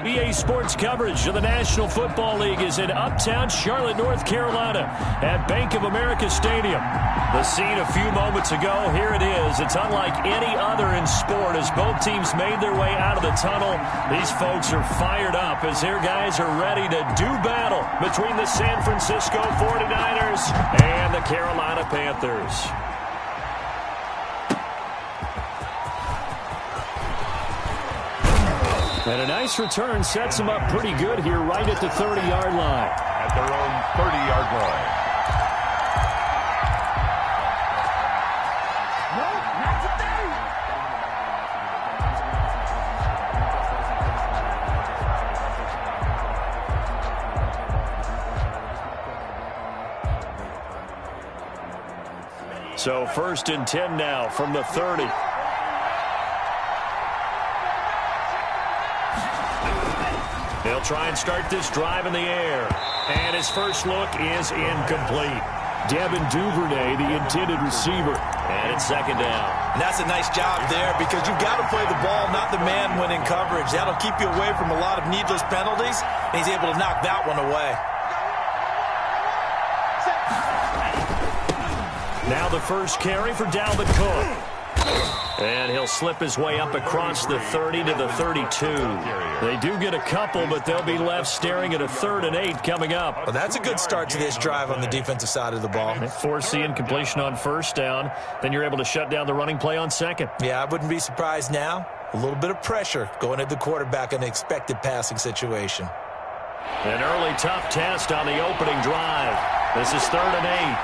EA Sports coverage of the National Football League is in uptown Charlotte, North Carolina at Bank of America Stadium. The scene a few moments ago, here it is. It's unlike any other in sport as both teams made their way out of the tunnel. These folks are fired up as their guys are ready to do battle between the San Francisco 49ers and the Carolina Panthers. And a nice return sets them up pretty good here right at the 30-yard line. At their own 30-yard line. No, not today. So 1st and 10 now from the 30. They'll try and start this drive in the air. And his first look is incomplete. Devin Duvernay, the intended receiver. And it's 2nd down. And that's a nice job there because you've got to play the ball, not the man when in coverage. That'll keep you away from a lot of needless penalties. And he's able to knock that one away. Now the first carry for Dalvin Cook. And he'll slip his way up across the 30 to the 32. They do get a couple, but they'll be left staring at a 3rd and 8 coming up. Well, that's a good start to this drive on the defensive side of the ball. Force the incompletion on 1st down. Then you're able to shut down the running play on 2nd. Yeah, I wouldn't be surprised now. A little bit of pressure going at the quarterback in an expected passing situation. An early tough test on the opening drive. This is 3rd and 8.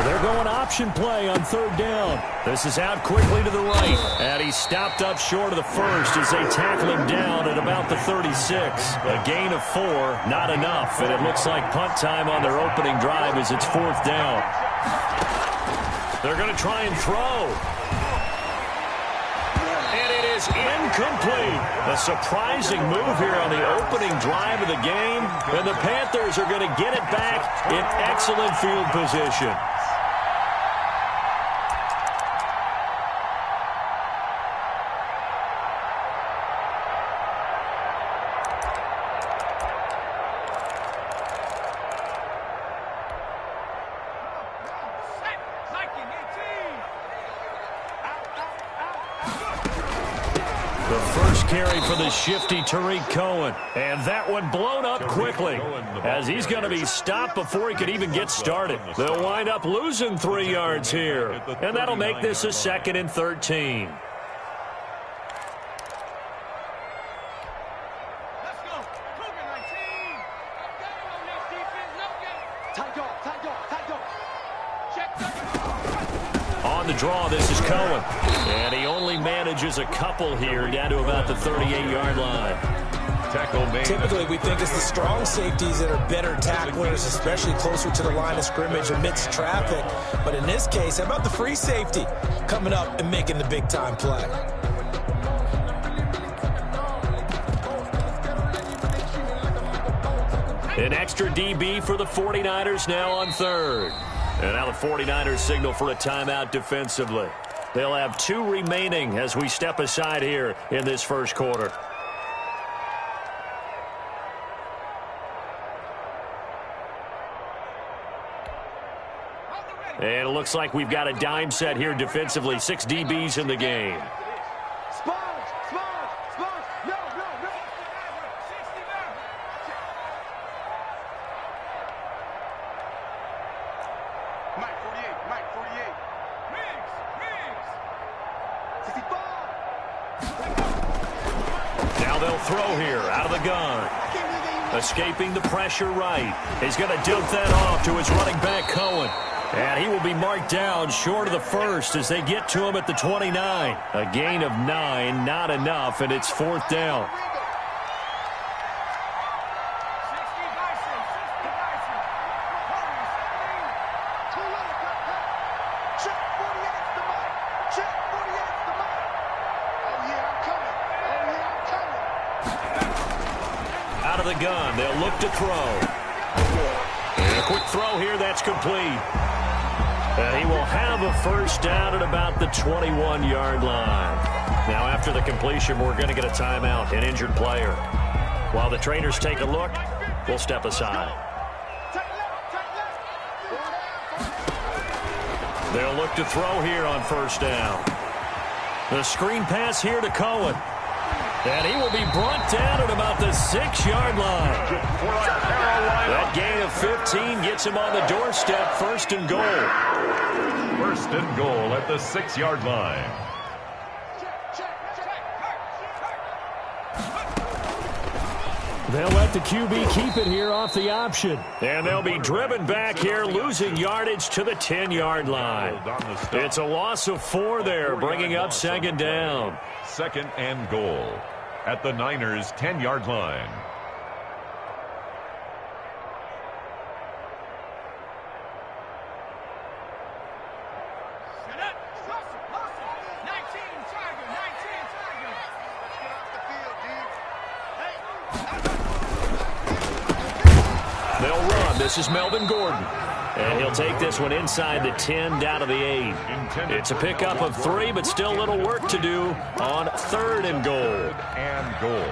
They're going option play on 3rd down. This is out quickly to the right. And he's stopped up short of the 1st as they tackle him down at about the 36. A gain of 4, not enough. And it looks like punt time on their opening drive as it's 4th down. They're going to try and throw. And it is incomplete. A surprising move here on the opening drive of the game. And the Panthers are going to get it back in excellent field position. Carry for the shifty Tariq Cohen. And that one blown up quickly as he's going to be stopped before he could even get started. They'll wind up losing 3 yards here. And that'll make this a 2nd and 13. On the draw, this is Cohen. And he only manages a couple here down to about the 38-yard line. Typically, we think it's the strong safeties that are better tacklers, especially closer to the line of scrimmage amidst traffic. But in this case, how about the free safety coming up and making the big-time play? An extra DB for the 49ers now on 3rd. And now the 49ers signal for a timeout defensively. They'll have 2 remaining as we step aside here in this first quarter. And it looks like we've got a dime set here defensively. 6 DBs in the game. Now they'll throw here out of the gun. Escaping the pressure right. He's going to dump that off to his running back, Cohen. And he will be marked down short of the 1st as they get to him at the 29. A gain of 9, not enough, and it's 4th down. the gun. They'll look to throw. And a quick throw here. That's complete. He will have a first down at about the 21-yard line. Now, after the completion, we're going to get a timeout, an injured player. While the trainers take a look, we'll step aside. They'll look to throw here on first down. The screen pass here to Cohen. And he will be brought down at about the 6-yard line. That gain of 15 gets him on the doorstep, first and goal. First and goal at the 6-yard line. They'll let the QB keep it here off the option. And they'll be driven back here, losing yardage to the 10-yard line. It's a loss of 4 there, bringing up second down. Second and goal at the Niners' 10-yard line. They'll run. This is Melvin Gordon. And he'll take this one inside the 10, down to the 8. It's a pickup of 3, but still a little work to do on third and goal. And goal.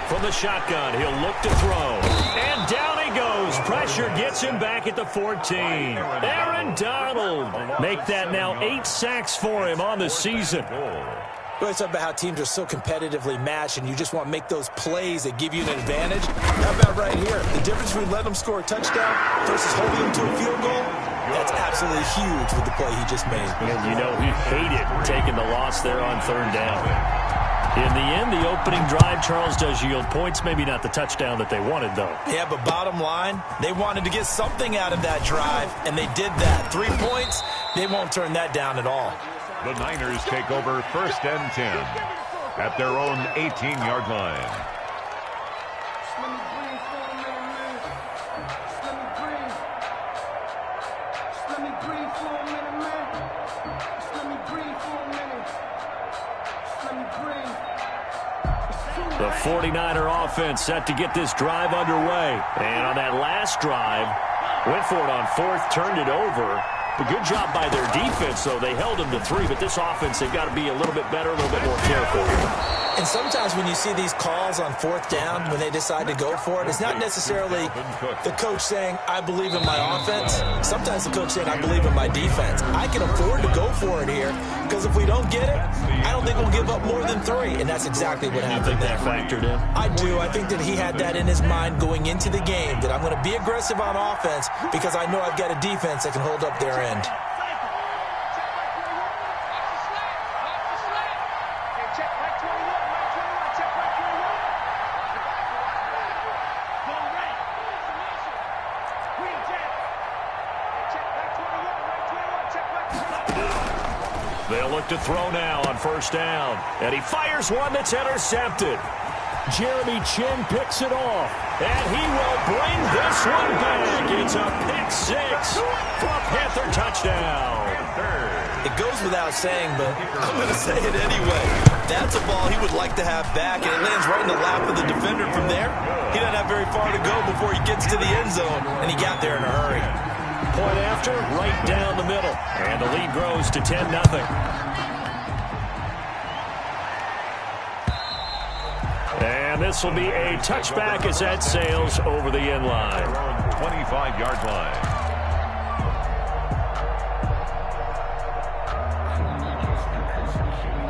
From the shotgun, he'll look to throw. And down he goes. Pressure gets him back at the 14. Aaron Donald. Make that now 8 sacks for him on the season. We always talk about how teams are so competitively matched, and you just want to make those plays that give you an advantage. How about right here? The difference between letting them score a touchdown versus holding them to a field goal, that's absolutely huge with the play he just made. And you know he hated taking the loss there on third down. In the end, the opening drive, Charles, does yield points. Maybe not the touchdown that they wanted, though. Yeah, but bottom line, they wanted to get something out of that drive, and they did that. 3 points, they won't turn that down at all. The Niners take over first and 10 at their own 18-yard line. The 49er offense set to get this drive underway. And on that last drive, went for it on fourth, turned it over. A good job by their defense, though. They held them to 3, but this offense, they've got to be a little bit better, a little bit more careful. And sometimes when you see these calls on fourth down, when they decide to go for it, it's not necessarily the coach saying, I believe in my offense. Sometimes the coach saying, I believe in my defense. I can afford to go for it here, because if we don't get it, I don't think we'll give up more than 3. And that's exactly what happened there. That factored in? I do. I think that he had that in his mind going into the game, that I'm going to be aggressive on offense because I know I've got a defense that can hold up their end. They'll look to throw now on first down. And he fires one that's intercepted. Jeremy Chin picks it off. And he will bring this one back. It's a pick 6 for a Panther touchdown. It goes without saying, but I'm going to say it anyway. That's a ball he would like to have back, and it lands right in the lap of the defender from there. He doesn't have very far to go before he gets to the end zone, and he got there in a hurry. Point after, right down the middle. And the lead grows to 10-0. And this will be a touchback as that sails over the end line. 25-yard line.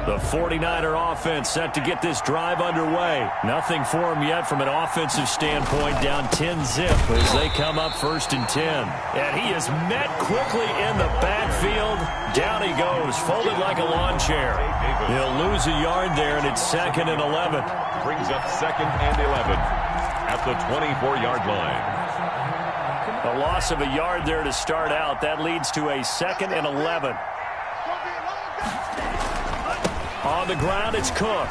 The 49er offense set to get this drive underway. Nothing for them yet from an offensive standpoint, down 10-0 as they come up first and 10. And he is met quickly in the backfield. Down he goes, folded like a lawn chair. He'll lose a yard there, and it's 2nd and 11. Brings up 2nd and 11 at the 24-yard line. A loss of a yard there to start out. That leads to a 2nd and 11. On the ground, it's Cook.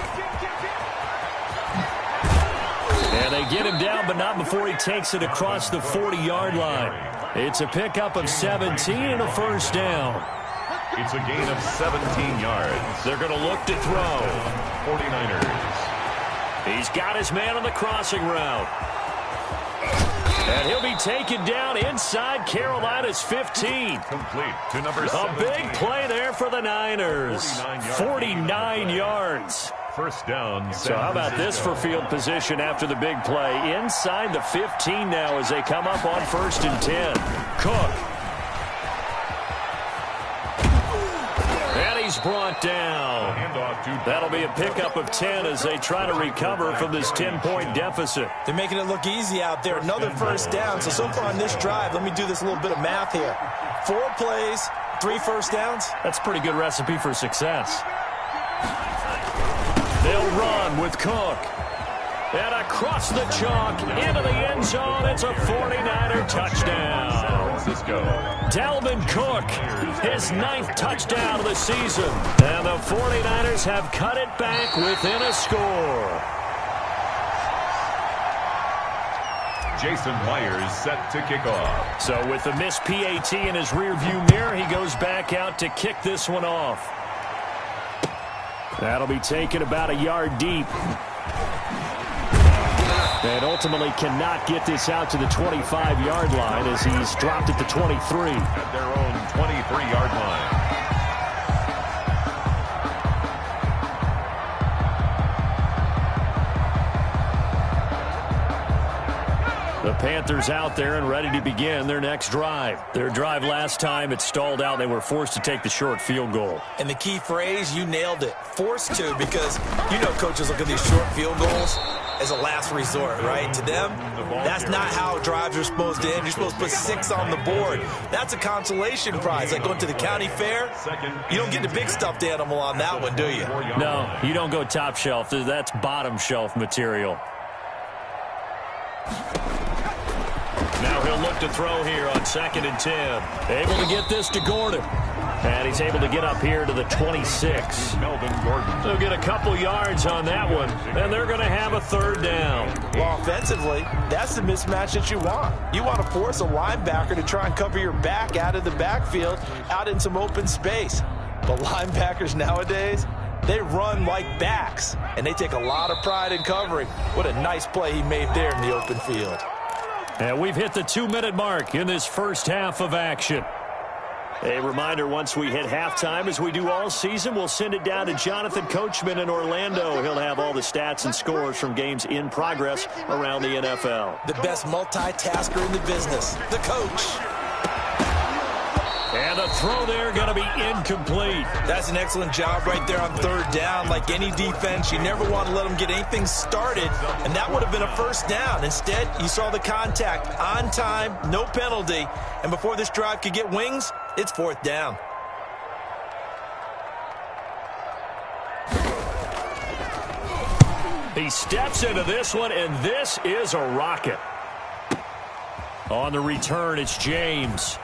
And they get him down, but not before he takes it across the 40-yard line. It's a pickup of 17 and a first down. It's a gain of 17 yards. They're going to look to throw. 49ers. He's got his man on the crossing route. And he'll be taken down inside Carolina's 15. Complete to number 17. A big play there for the Niners. 49 yards. First down. So how about this for field position after the big play? Inside the 15 now as they come up on 1st and 10. Cook. And he's brought down. That'll be a pickup of 10 as they try to recover from this 10-point deficit. They're making it look easy out there. Another first down. So far on this drive, let me do this little bit of math here. 4 plays, 3 first downs. That's a pretty good recipe for success. They'll run with Cook. And across the chalk into the end zone. It's a 49er touchdown. Francisco. Dalvin Cook, his 9th touchdown of the season. And the 49ers have cut it back within a score. Jason Myers set to kick off. So with the missed PAT in his rearview mirror, he goes back out to kick this one off. That'll be taken about a yard deep. And ultimately cannot get this out to the 25-yard line as he's dropped at the 23. At their own 23-yard line. The Panthers out there and ready to begin their next drive. Their drive last time, it stalled out. They were forced to take the short field goal. And the key phrase, you nailed it. Forced to, because you know coaches look at these short field goals as a last resort, right? To them, that's not how drives are supposed to end. You're supposed to put 6 on the board. That's a consolation prize. Like going to the county fair, you don't get the big stuffed animal on that one, do you? No, you don't go top shelf. That's bottom shelf material. Now he'll look to throw here on 2nd and 10. Able to get this to Gordon. And he's able to get up here to the 26. Melvin Gordon. They'll get a couple yards on that one. And they're going to have a 3rd down. Well, offensively, that's the mismatch that you want. You want to force a linebacker to try and cover your back out of the backfield, out in some open space. But linebackers nowadays, they run like backs. And they take a lot of pride in covering. What a nice play he made there in the open field. And we've hit the 2-minute mark in this first half of action. A reminder, once we hit halftime, as we do all season, we'll send it down to Jonathan Coachman in Orlando. He'll have all the stats and scores from games in progress around the NFL. The best multitasker in the business, the coach. And the throw there going to be incomplete. That's an excellent job right there on 3rd down. Like any defense, you never want to let them get anything started, and that would have been a first down. Instead, you saw the contact on time, no penalty, and before this drive could get wings, it's 4th down. He steps into this one, and this is a rocket. On the return, it's James.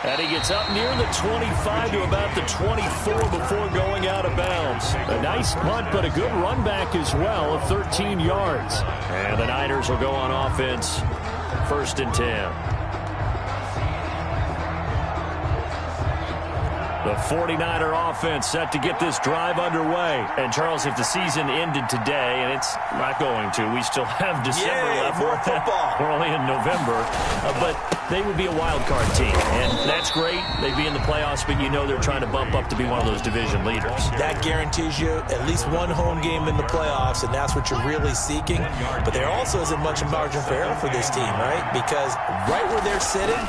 And he gets up near the 25 to about the 24 before going out of bounds. A nice punt, but a good run back as well of 13 yards. And the Niners will go on offense, 1st and 10. The 49er offense set to get this drive underway. And, Charles, if the season ended today, and it's not going to, we still have December left. More football. We're only in November. But they would be a wild card team. And that's great. They'd be in the playoffs, but you know they're trying to bump up to be one of those division leaders. That guarantees you at least one home game in the playoffs, and that's what you're really seeking. But there also isn't much margin for error for this team, right? Because right where they're sitting,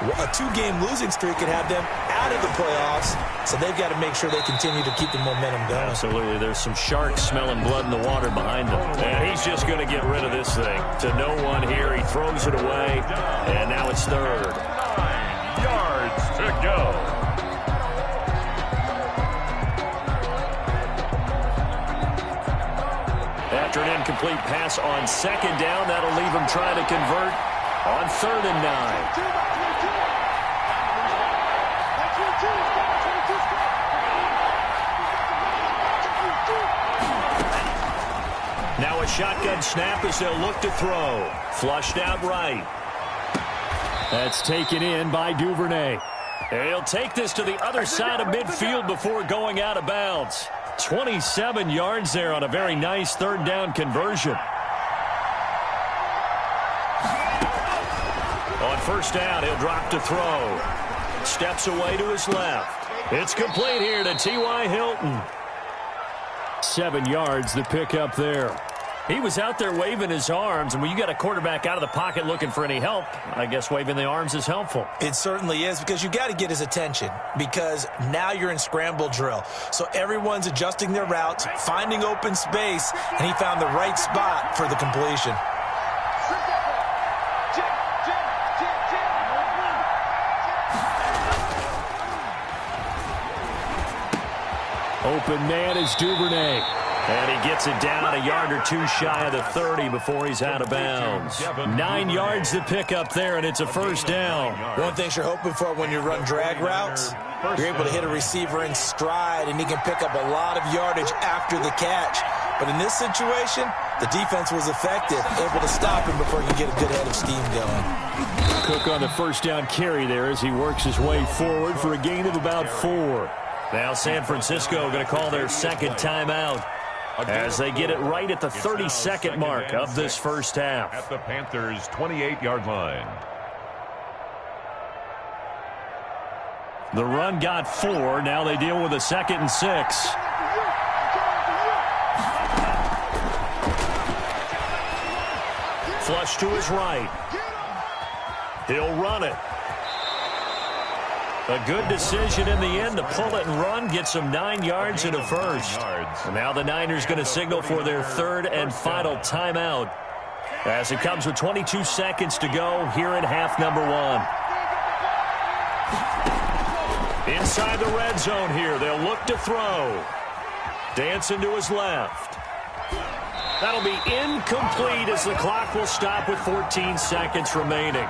a 2-game losing streak could have them out of the playoffs, so they've got to make sure they continue to keep the momentum going. Absolutely. There's some sharks smelling blood in the water behind them. And he's just going to get rid of this thing. To no one here. He throws it away, and now it's 3rd. 9 yards to go. After an incomplete pass on 2nd down, that'll leave him trying to convert on 3rd and 9. Now a shotgun snap as they'll look to throw. Flushed out right. That's taken in by Duvernay. He'll take this to the other side of midfield before going out of bounds. 27 yards there on a very nice third down conversion. On first down, he'll drop to throw. Steps away to his left. It's complete here to T.Y. Hilton. 7 yards the pickup there. He was out there waving his arms, and when you got a quarterback out of the pocket looking for any help, I guess waving the arms is helpful. It certainly is, because you got to get his attention, because now you're in scramble drill. So everyone's adjusting their routes, finding open space, and he found the right spot for the completion. Open man is Duvernay. And he gets it down a yard or two shy of the 30 before he's out of bounds. 9 yards to pick up there, and it's a first down. One thing you're hoping for when you run drag routes, you're able to hit a receiver in stride, and he can pick up a lot of yardage after the catch. But in this situation, the defense was effective, able to stop him before he could get a good head of steam going. Cook on the first down carry there as he works his way forward for a gain of about 4. Now San Francisco going to call their second timeout as they get it right at the 32nd mark of this first half. At the Panthers' 28-yard line. The run got 4. Now they deal with a 2nd and 6. Flush to his right. He'll run it. A good decision in the end to pull it and run. Gets him 9 yards and a first. And now the Niners going to signal for their third and final timeout as it comes with 22 seconds to go here in half number 1. Inside the red zone here. They'll look to throw. Dancing to his left. That'll be incomplete as the clock will stop with 14 seconds remaining.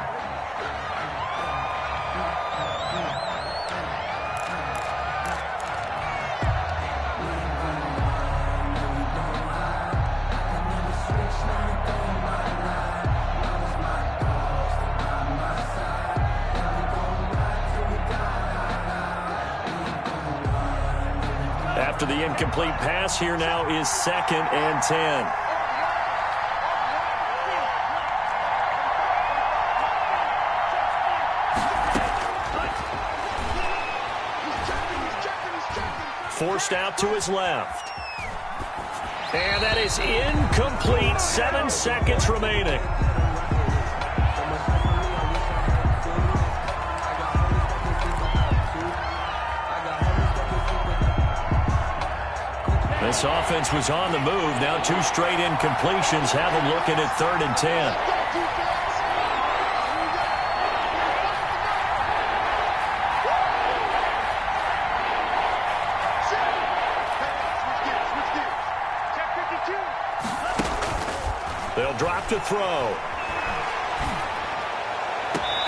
After the incomplete pass, here now is 2nd and 10. Forced out to his left. And that is incomplete. 7 seconds remaining. This offense was on the move. Now 2 straight incompletions have them looking at 3rd and 10. They'll drop to throw.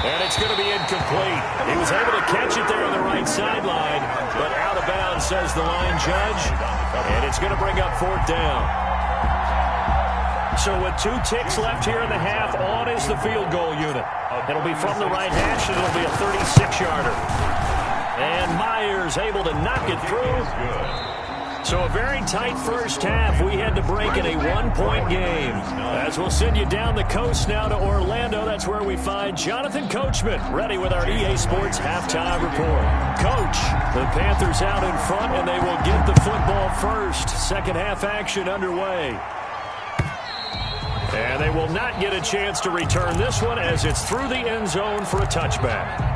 And it's going to be incomplete. He was able to catch it there on the right sideline, but out of bounds, says the line judge. And it's going to bring up 4th down. So with 2 ticks left here in the half, on is the field goal unit. It'll be from the right hash, and it'll be a 36-yarder. And Myers able to knock it through. So a very tight first half. We had to break in a 1-point game. As we'll send you down the coast now to Orlando. That's where we find Jonathan Coachman ready with our EA Sports halftime report. Coach, the Panthers out in front, and they will get the football first. Second half action underway. And they will not get a chance to return this one as it's through the end zone for a touchback.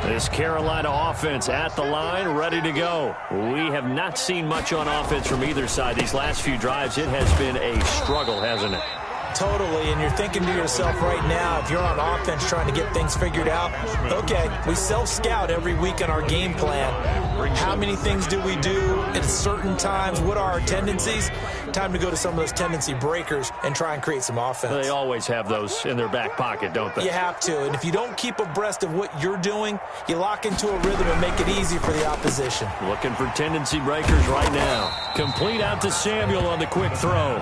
This Carolina offense at the line, ready to go. We have not seen much on offense from either side. These last few drives, it has been a struggle, hasn't it? Totally, and you're thinking to yourself right now, if you're on offense trying to get things figured out, okay, we self-scout every week in our game plan. How many things do we do at certain times? What are our tendencies? time to go to some of those tendency breakers and try and create some offense. They always have those in their back pocket, don't they? You have to, and if you don't keep abreast of what you're doing, you lock into a rhythm and make it easy for the opposition. Looking for tendency breakers right now. Complete out to Samuel on the quick throw.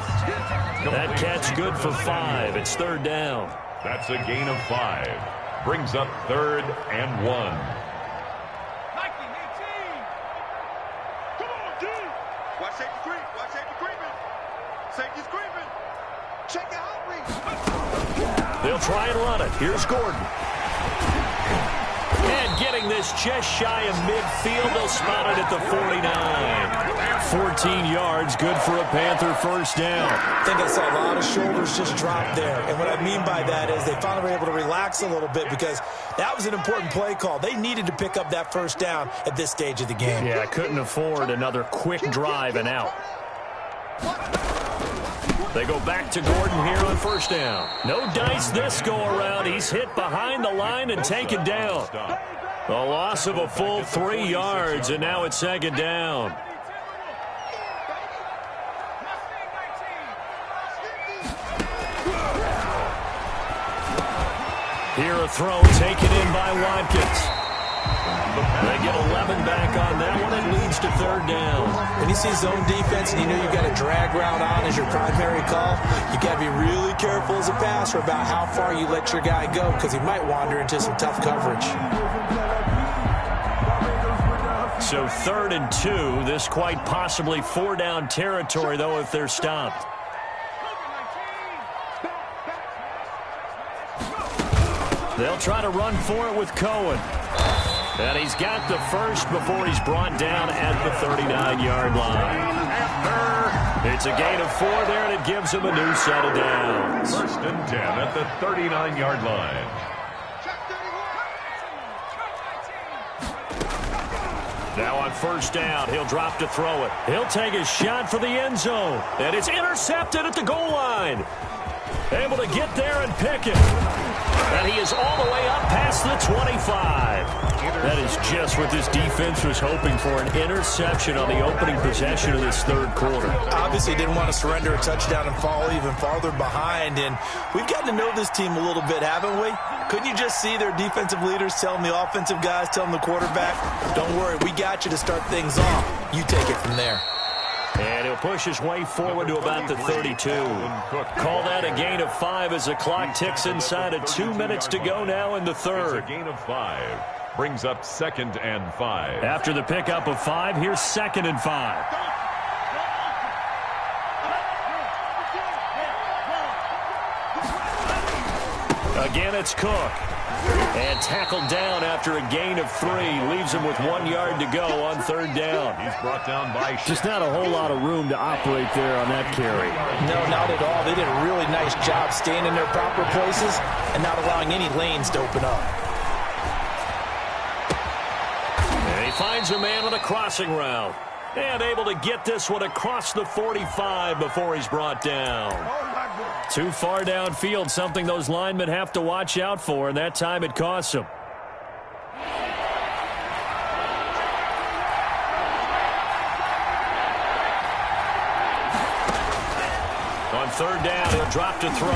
That catch good for 5. It's third down. That's a gain of 5. Brings up 3rd and 1. They'll try and run it. Here's Gordon. And getting this just shy of midfield. They'll spot it at the 49. 14 yards, good for a Panther first down. I think I saw a lot of shoulders just drop there. And what I mean by that is they finally were able to relax a little bit because that was an important play call. They needed to pick up that first down at this stage of the game. Yeah, couldn't afford another quick drive and out. They go back to Gordon here on first down. No dice this go-around. He's hit behind the line and taken down. A loss of a full 3 yards, and now it's second down. Here a throw taken in by Watkins. They get 11 back on that one. It leads to third down. When you see zone defense and you know you've got a drag route on as your primary call, you got to be really careful as a passer about how far you let your guy go because he might wander into some tough coverage. So 3rd and 2. This quite possibly 4-down territory, though, if they're stopped. They'll try to run for it with Cohen. And he's got the first before he's brought down at the 39-yard line. It's a gain of 4 there, and it gives him a new set of downs. 1st and 10 at the 39-yard line. Now on first down, he'll drop to throw it. He'll take a shot for the end zone. And it's intercepted at the goal line. Able to get there and pick it. And he is all the way up past the 25. That is just what this defense was hoping for, an interception on the opening possession of this third quarter. Obviously didn't want to surrender a touchdown and fall even farther behind, and we've gotten to know this team a little bit, haven't we? Couldn't you just see their defensive leaders telling the offensive guys, telling the quarterback, don't worry, we got you to start things off. You take it from there. And he'll push his way forward to about the 32. Call that a gain of 5 as the clock ticks inside of 2 minutes to go now in the third. It's a gain of 5. Brings up 2nd and 5. After the pickup of 5, here's 2nd and 5. Again, it's Cook. And tackled down after a gain of 3. Leaves him with 1 yard to go on third down. He's brought down by... Just not a whole lot of room to operate there on that carry. No, not at all. They did a really nice job staying in their proper places and not allowing any lanes to open up. And he finds a man on a crossing route. And able to get this one across the 45 before he's brought down. Too far downfield, something those linemen have to watch out for, and that time it costs them. On third down, he'll drop to throw.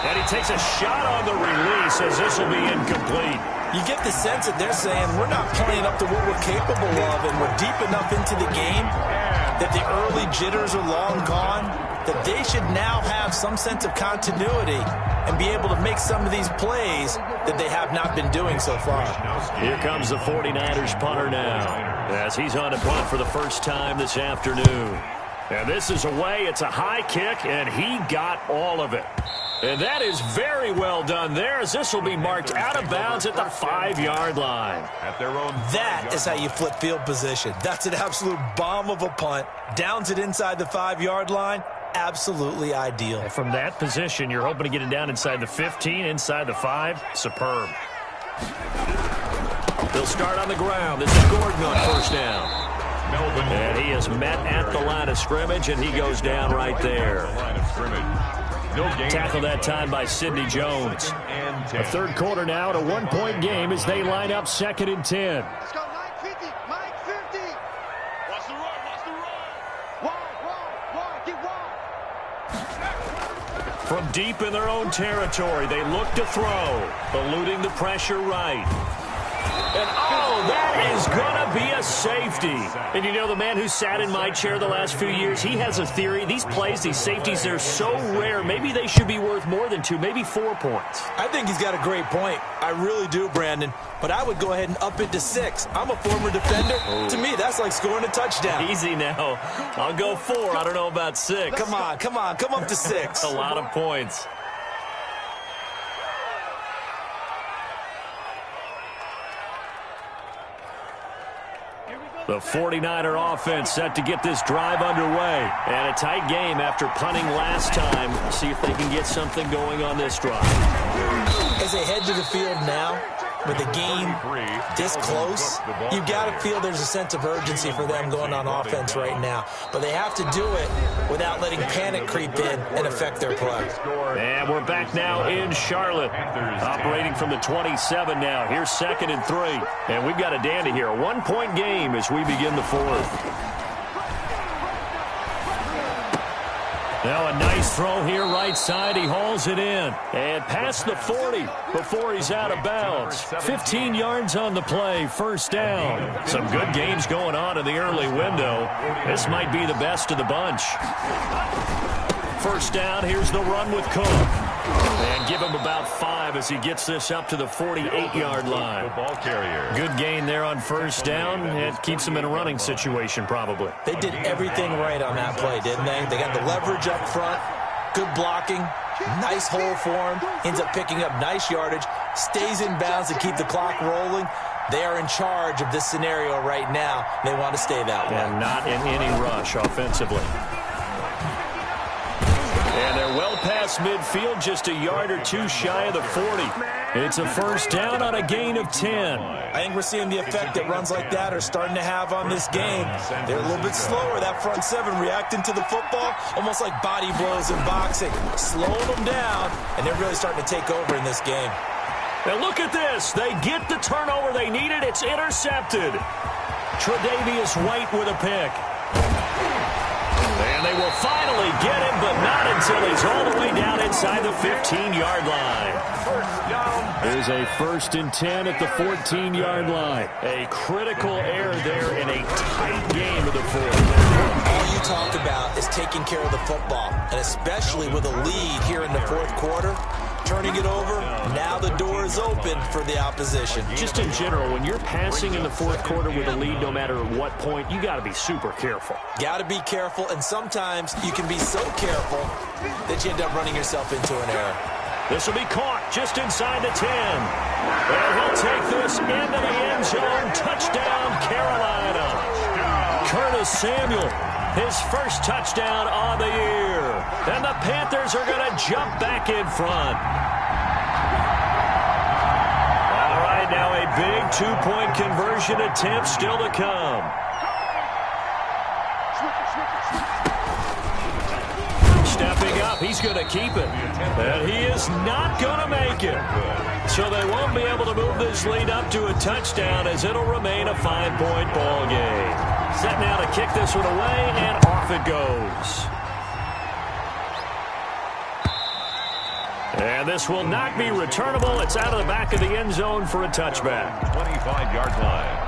And he takes a shot on the release as this will be incomplete. You get the sense that they're saying we're not playing up to what we're capable of, and we're deep enough into the game that the early jitters are long gone, that they should now have some sense of continuity and be able to make some of these plays that they have not been doing so far. Here comes the 49ers punter now as he's on to punt for the first time this afternoon. And this is away. It's a high kick, and he got all of it. And that is very well done there, as this will be marked out of bounds at the 5-yard line. At their own. That is how you flip field position. That's an absolute bomb of a punt. Downs it inside the 5-yard line. Absolutely ideal. And from that position, you're hoping to get it down inside the 15, inside the 5. Superb. They'll start on the ground. This is Gordon on first down. And he is met at the line of scrimmage, and he goes down right there. Tackled that time by Sidney Jones. A third quarter now, at a 1-point game as they line up 2nd and 10. Let's go, Mike 50, Mike 50. Watch the run, watch the run. Wide, get wide. From deep in their own territory, they look to throw, eluding the pressure right. And, oh, that is going to be a safety. And you know, the man who sat in my chair the last few years, he has a theory. These plays, these safeties, they're so rare. Maybe they should be worth more than 2, maybe 4 points. I think he's got a great point. I really do, Brandon. But I would go ahead and up it to 6. I'm a former defender. To me, that's like scoring a touchdown. Easy now. I'll go 4. I don't know about 6. Come on. Come up to 6. A lot of points. The 49er offense set to get this drive underway. And a tight game after punting last time. See if they can get something going on this drive. As they head to the field now, with the game this close, you've got to feel there's a sense of urgency for them going on offense right now. But they have to do it without letting panic creep in and affect their play. And we're back now in Charlotte. Operating from the 27 now. Here's 2nd and 3. And we've got a dandy here. A 1-point game as we begin the 4th. Now a nice throw here right side. He hauls it in. And past the 40 before he's out of bounds. 15 yards on the play. 1st down. Some good games going on in the early window. This might be the best of the bunch. 1st down. Here's the run with Cook. And give him about 5 as he gets this up to the 48-yard line. Ball carrier. Good gain there on 1st down. It keeps him in a running situation probably. They did everything right on that play, didn't they? They got the leverage up front, good blocking, nice hole for him, ends up picking up nice yardage, stays in bounds to keep the clock rolling. They are in charge of this scenario right now. They want to stay that way. And not in any rush offensively. And they're well past midfield, just a yard or 2 shy of the 40. It's a 1st down on a gain of 10. I think we're seeing the effect that runs like that are starting to have on this game. They're a little bit slower, that front 7 reacting to the football, almost like body blows in boxing, slowing them down, and they're really starting to take over in this game. Now look at this. They get the turnover they needed. It's intercepted. Tre'Davious White with a pick. And they will finally get him, but not until he's all the way down inside the 15-yard line. There's a 1st and 10 at the 14-yard line. A critical error there in a tight game of the 4th. All you talk about is taking care of the football, and especially with a lead here in the 4th quarter. Turning it over, now the door is open for the opposition. Just in general, when you're passing in the 4th quarter with a lead, no matter at what point, you got to be super careful. Got to be careful, and sometimes you can be so careful that you end up running yourself into an error. This will be caught just inside the 10. And he'll take this into the end zone. Touchdown, Carolina. Curtis Samuel, his 1st touchdown on the year. And the Panthers are going to jump back in front. All right, now a big 2-point conversion attempt still to come. Stepping up, he's going to keep it. And he is not going to make it. So they won't be able to move this lead up to a touchdown as it'll remain a 5-point ball game. Set now to kick this one away, and off it goes. And this will not be returnable. It's out of the back of the end zone for a touchback. 25-yard line.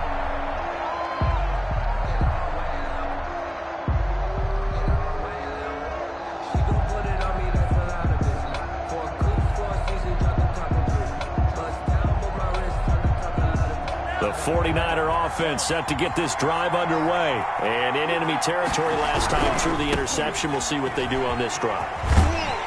The 49er offense set to get this drive underway. And in enemy territory last time through the interception. We'll see what they do on this drive.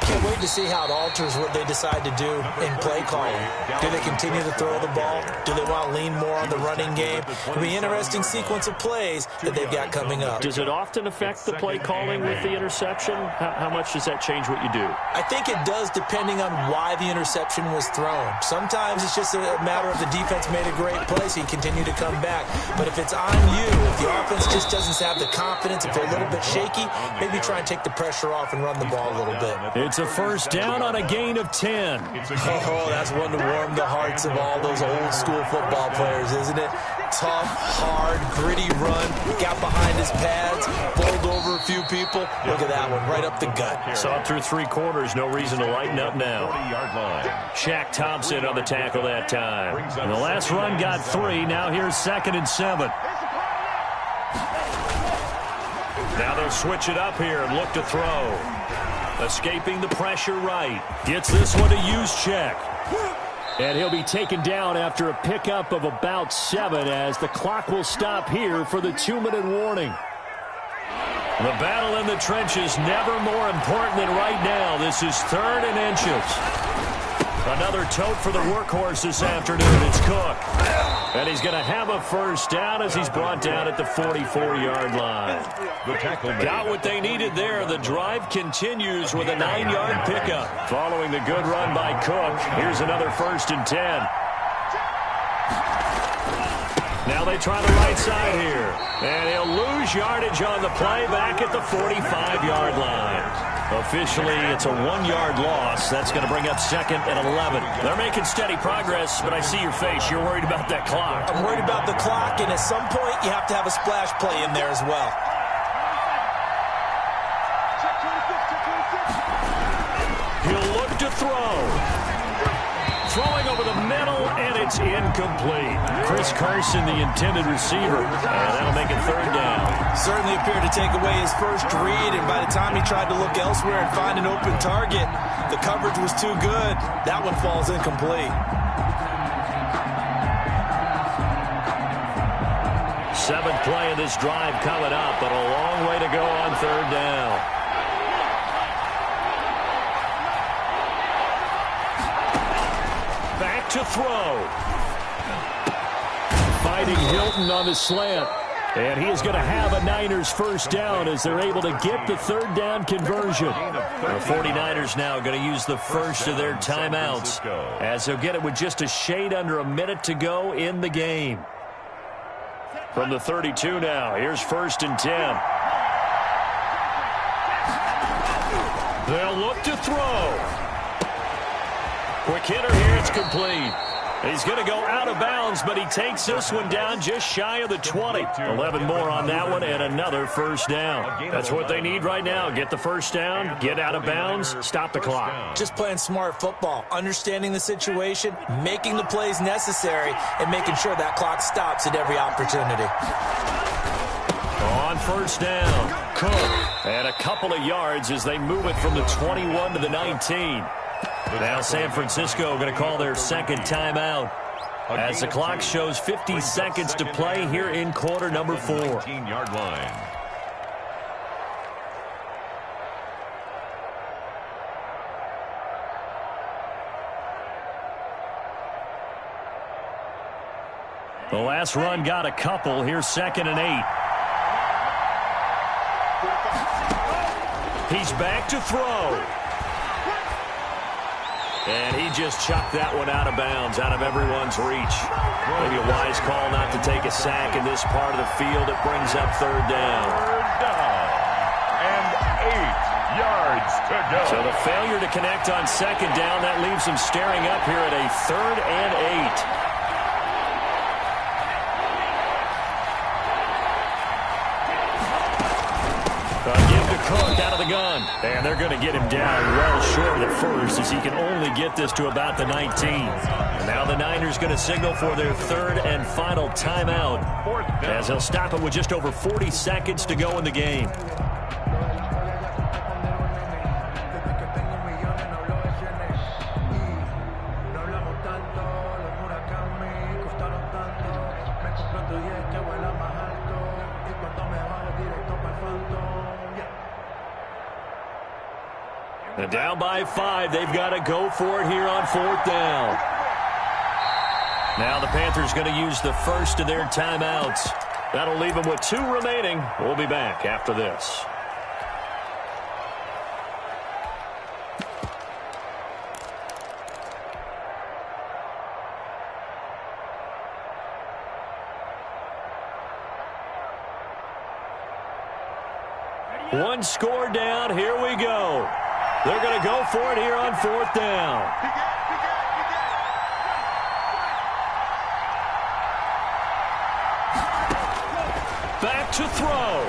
Can't wait to see how it alters what they decide to do in play calling. Do they continue to throw the ball? Do they want to lean more on the running game? It'll be an interesting sequence of plays that they've got coming up. Does it often affect the play calling with the interception? How much does that change what you do? I think it does depending on why the interception was thrown. Sometimes it's just a matter of the defense made a great play, so you continue to come back. But if it's on you, if the offense just doesn't have the confidence, if they're a little bit shaky, maybe try and take the pressure off and run the ball a little bit. It's a 1st down on a gain of 10. Oh, that's one to warm the hearts of all those old school football players, isn't it? Tough, hard, gritty run. Got behind his pads, bowled over few people. Look at that one, right up the gut. Saw it through 3 quarters. No reason to lighten up now. 40-yard line. Shaq Thompson on the tackle that time. And the last run got 3. Now here's 2nd and 7. Now they'll switch it up here and look to throw. Escaping the pressure right. Gets this one to Juszczyk. And he'll be taken down after a pickup of about 7 as the clock will stop here for the 2-minute warning. The battle in the trenches never more important than right now. This is 3rd and inches. Another tote for the workhorse this afternoon. It's Cook. And he's going to have a first down as he's brought down at the 44-yard line. The tackle got what they needed there. The drive continues with a 9-yard pickup. Following the good run by Cook, here's another 1st and 10. Now they try the right side here. And he'll lose yardage on the play back at the 45-yard line. Officially, it's a 1-yard loss. That's going to bring up 2nd and 11. They're making steady progress, but I see your face. You're worried about that clock. I'm worried about the clock, and at some point, you have to have a splash play in there as well. He'll look to throw. Throwing over the middle, and it's incomplete. Chris Carson, the intended receiver, and that'll make it 3rd down. Certainly appeared to take away his first read, and by the time he tried to look elsewhere and find an open target, the coverage was too good. That one falls incomplete. 7th play of this drive coming up, but a long way to go on 3rd down. Back to throw. Fighting Hilton on the slant. And he is going to have a Niners first down as they're able to get the 3rd down conversion. The 49ers now going to use the first of their timeouts as they'll get it with just a shade under a minute to go in the game. From the 32 now, here's 1st and 10. They'll look to throw. Quick hitter here, it's complete. He's going to go out of bounds, but he takes this one down just shy of the 20. 11 more on that one, and another first down. That's what they need right now. Get the first down, get out of bounds, stop the clock. Just playing smart football, understanding the situation, making the plays necessary, and making sure that clock stops at every opportunity. On 1st down, Cook. And a couple of yards as they move it from the 21 to the 19. Now San Francisco going to call their 2nd timeout as the clock shows 50 seconds to play here in quarter number 4. 19-yard line. The last run got a couple. Here's 2nd and 8. He's back to throw. And he just chucked that one out of bounds, out of everyone's reach. Maybe a wise call not to take a sack in this part of the field. It brings up 3rd down. 3rd down. And 8 yards to go. So the failure to connect on 2nd down, that leaves him staring up here at a 3rd and 8. Give to Cook out of the gun. And they're going to get him down well short at first as he can only get this to about the 19. And now the Niners going to signal for their 3rd and final timeout as they'll stop it with just over 40 seconds to go in the game. And down by 5, they've got to go for it here on 4th down. Now the Panthers going to use the first of their timeouts. That'll leave them with 2 remaining. We'll be back after this. One score down. Here we go. They're going to go for it here on 4th down. Back to throw.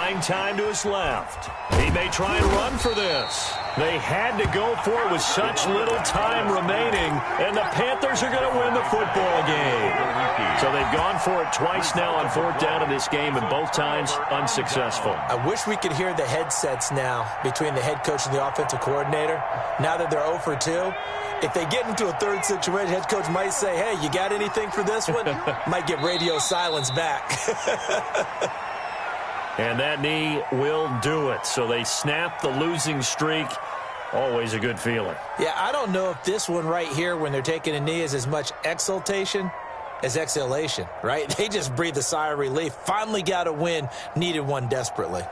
Playing time to his left. He may try and run for this. They had to go for it with such little time remaining, and the Panthers are going to win the football game. So they've gone for it twice now on 4th down in this game, and both times unsuccessful. I wish we could hear the headsets now between the head coach and the offensive coordinator. Now that they're 0 for 2, if they get into a third situation, head coach might say, hey, you got anything for this one? Might get radio silence back. And that knee will do it. So they snap the losing streak. Always a good feeling. Yeah, I don't know if this one right here when they're taking a knee is as much exultation as exhalation, right? They just breathe a sigh of relief. Finally got a win. Needed one desperately.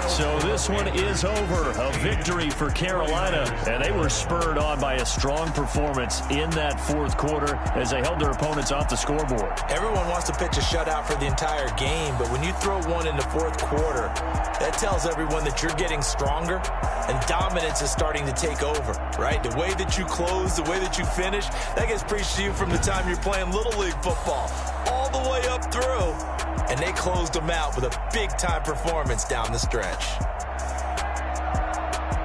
So this one is over. A victory for Carolina, and they were spurred on by a strong performance in that 4th quarter as they held their opponents off the scoreboard. Everyone wants to pitch a shutout for the entire game, but when you throw one in the 4th quarter, that tells everyone that you're getting stronger and dominance is starting to take over, right? The way that you close, the way that you finish, that gets preached to you from the time you're playing Little League football all the way up through. And they closed them out with a big-time performance down the stretch.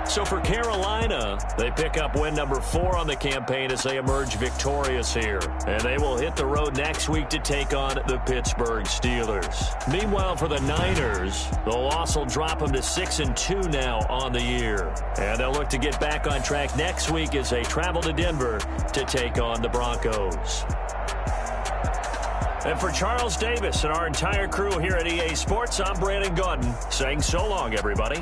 So for Carolina, they pick up win number 4 on the campaign as they emerge victorious here. And they will hit the road next week to take on the Pittsburgh Steelers. Meanwhile, for the Niners, the loss will drop them to 6-2 now on the year. And they'll look to get back on track next week as they travel to Denver to take on the Broncos. And for Charles Davis and our entire crew here at EA Sports, I'm Brandon Gaudin saying so long, everybody.